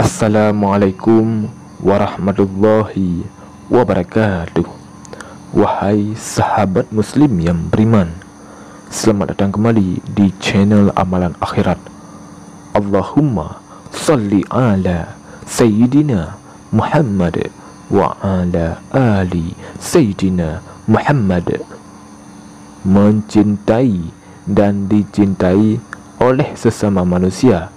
Assalamualaikum warahmatullahi wabarakatuh. Wahai sahabat muslim yang beriman, selamat datang kembali di channel Amalan Akhirat. Allahumma salli ala Sayyidina Muhammad wa ala ali Sayyidina Muhammad. Mencintai dan dicintai oleh sesama manusia,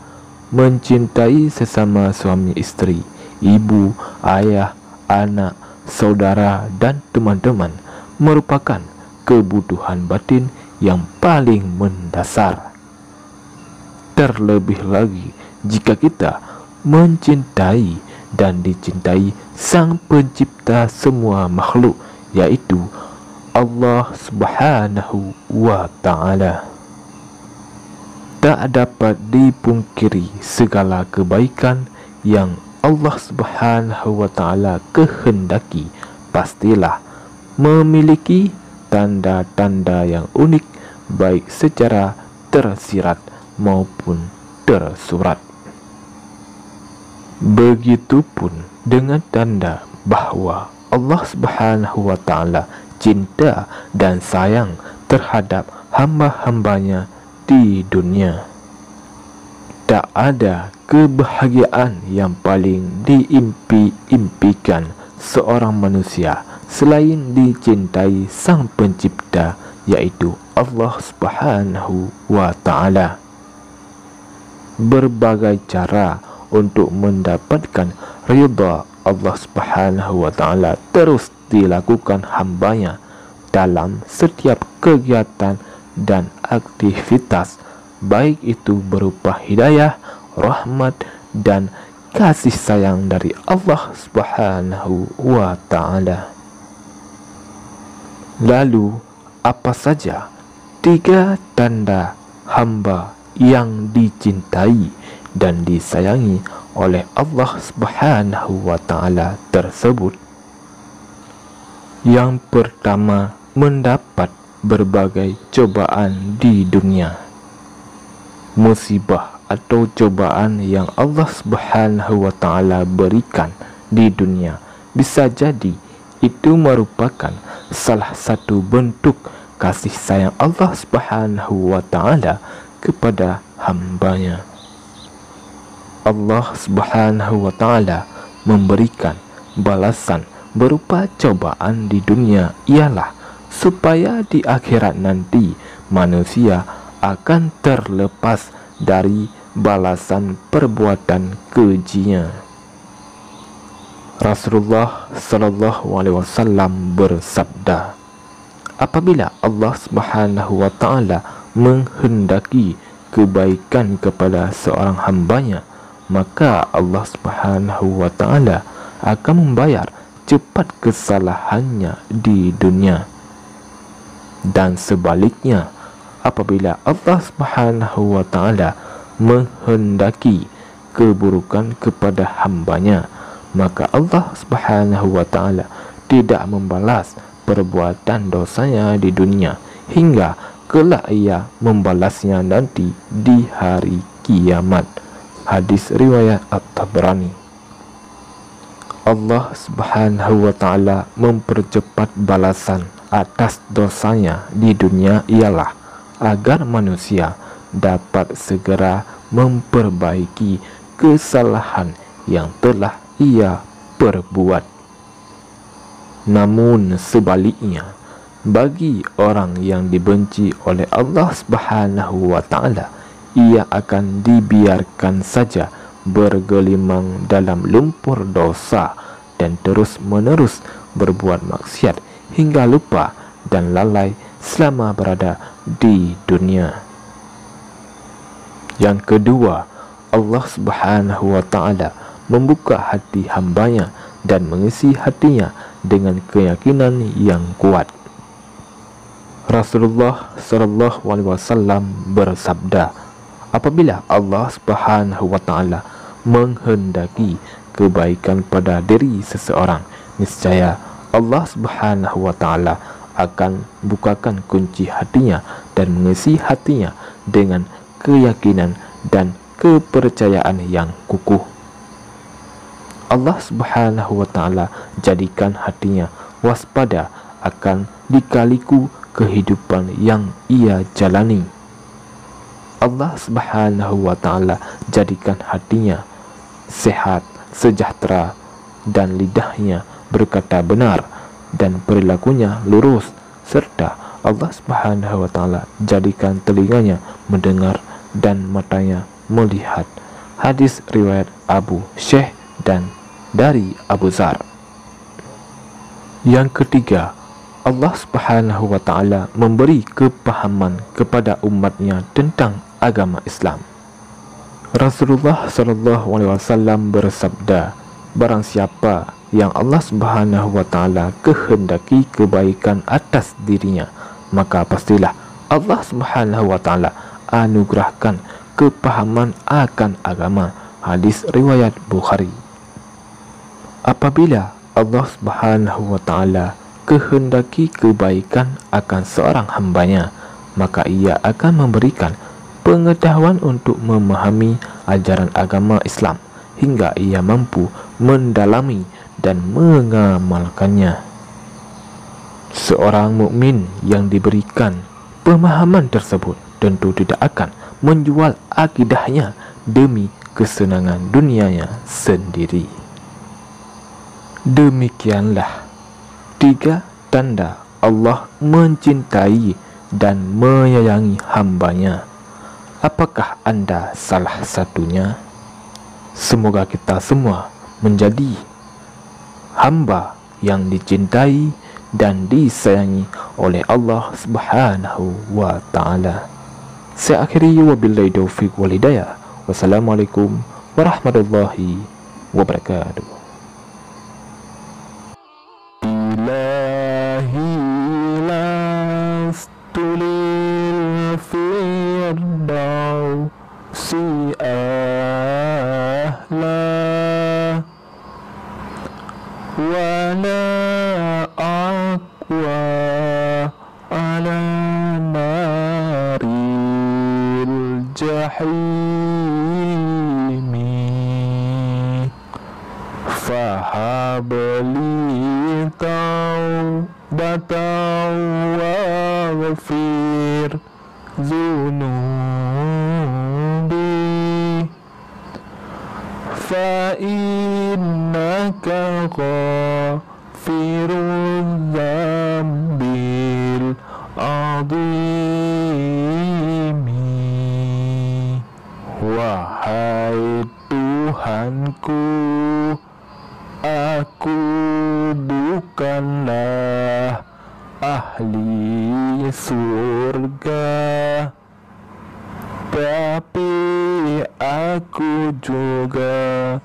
mencintai sesama suami istri, ibu, ayah, anak, saudara, dan teman-teman merupakan kebutuhan batin yang paling mendasar. Terlebih lagi jika kita mencintai dan dicintai Sang Pencipta semua makhluk, yaitu Allah Subhanahu wa Ta'ala. Tak dapat dipungkiri segala kebaikan yang Allah Subhanahu wa Ta'ala kehendaki pastilah memiliki tanda-tanda yang unik, baik secara tersirat maupun tersurat. Begitupun dengan tanda bahwa Allah Subhanahu wa Ta'ala cinta dan sayang terhadap hamba-hambanya di dunia. Tak ada kebahagiaan yang paling diimpi-impikan seorang manusia selain dicintai Sang Pencipta, yaitu Allah Subhanahu wa Ta'ala. Berbagai cara untuk mendapatkan ridha Allah Subhanahu wa Ta'ala terus dilakukan hambanya dalam setiap kegiatan dan aktivitas, baik itu berupa hidayah, rahmat, dan kasih sayang dari Allah Subhanahu wa Ta'ala. Lalu, apa saja 3 tanda hamba yang dicintai dan disayangi oleh Allah Subhanahu wa Ta'ala tersebut? Yang pertama, mendapat berbagai cobaan di dunia. Musibah atau cobaan yang Allah Subhanahu wa Ta'ala berikan di dunia bisa jadi itu merupakan salah satu bentuk kasih sayang Allah Subhanahu wa Ta'ala kepada hambanya. Allah Subhanahu wa Ta'ala memberikan balasan berupa cobaan di dunia ialah supaya di akhirat nanti manusia akan terlepas dari balasan perbuatan kejinya. Rasulullah sallallahu alaihi wasallam bersabda, apabila Allah Subhanahu wa Ta'ala menghendaki kebaikan kepada seorang hambanya, maka Allah Subhanahu wa Ta'ala akan membayar cepat kesalahannya di dunia. Dan sebaliknya, apabila Allah Subhanahu wa Ta'ala menghendaki keburukan kepada hambanya, maka Allah Subhanahu wa Ta'ala tidak membalas perbuatan dosanya di dunia hingga kelak ia membalasnya nanti di hari kiamat. Hadis riwayat At-Tabrani. Allah Subhanahu wa Ta'ala mempercepat balasan atas dosanya di dunia ialah agar manusia dapat segera memperbaiki kesalahan yang telah ia perbuat. Namun sebaliknya, bagi orang yang dibenci oleh Allah Subhanahu wa Ta'ala, ia akan dibiarkan saja bergelimang dalam lumpur dosa dan terus-menerus berbuat maksiat hingga lupa dan lalai selama berada di dunia. Yang kedua, Allah Subhanahu wa Ta'ala membuka hati hambanya dan mengisi hatinya dengan keyakinan yang kuat. Rasulullah sallallahu alaihi wasallam bersabda, apabila Allah Subhanahu wa Ta'ala menghendaki kebaikan pada diri seseorang, niscaya Allah Subhanahu wa Ta'ala akan bukakan kunci hatinya dan mengisi hatinya dengan keyakinan dan kepercayaan yang kukuh. Allah Subhanahu wa Ta'ala jadikan hatinya waspada akan lika-liku kehidupan yang ia jalani. Allah Subhanahu wa Ta'ala jadikan hatinya sehat, sejahtera, dan lidahnya berkata benar dan perilakunya lurus, serta Allah Subhanahu wa Ta'ala jadikan telinganya mendengar dan matanya melihat. Hadis riwayat Abu Syekh dan dari Abu Zar. Yang ketiga, Allah Subhanahu wa Ta'ala memberi kepahaman kepada umatnya tentang agama Islam. Rasulullah sallallahu alaihi wasallam bersabda, barang siapa yang Allah Subhanahu wa Ta'ala kehendaki kebaikan atas dirinya, maka pastilah Allah Subhanahu wa Ta'ala anugerahkan kepahaman akan agama. Hadis riwayat Bukhari. Apabila Allah Subhanahu wa Ta'ala kehendaki kebaikan akan seorang hambanya, maka ia akan memberikan pengetahuan untuk memahami ajaran agama Islam hingga ia mampu mendalami dan mengamalkannya. Seorang mukmin yang diberikan pemahaman tersebut tentu tidak akan menjual akidahnya demi kesenangan dunianya sendiri. Demikianlah 3 tanda Allah mencintai dan menyayangi hambanya. Apakah Anda salah satunya? Semoga kita semua menjadi hamba yang dicintai dan disayangi oleh Allah Subhanahu wa Ta'ala. Saya akhiri, wabillahi taufiq wal hidayah. Wassalamualaikum warahmatullahi wabarakatuh. Ilahi lastu lil firdausi ahla wala aqwa ala naril jahimi fahabli taubatan waghfir zunubi fa innaka ghafirul dzambil azimi. Wahai Tuhanku, aku bukanlah ahli surga, tapi aku juga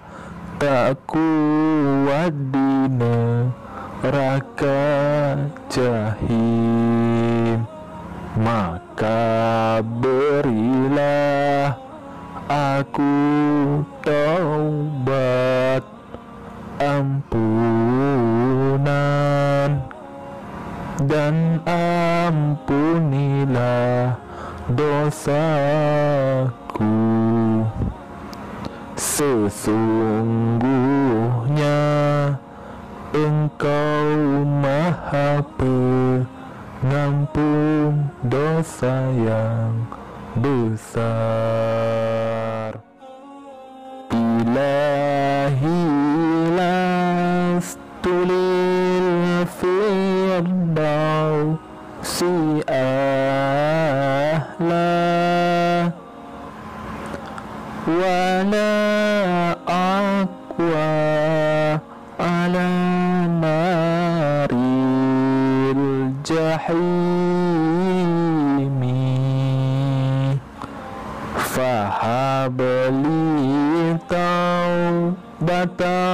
tak kuat di neraka jahim. Maka berilah aku taubat ampunan dan ampunilah dosaku. Sesungguhnya Engkau Maha Pengampun dosa yang besar. Ilahi lastu lil firdausi ahla wala aqwa ala naril jahimi fahabli taubatan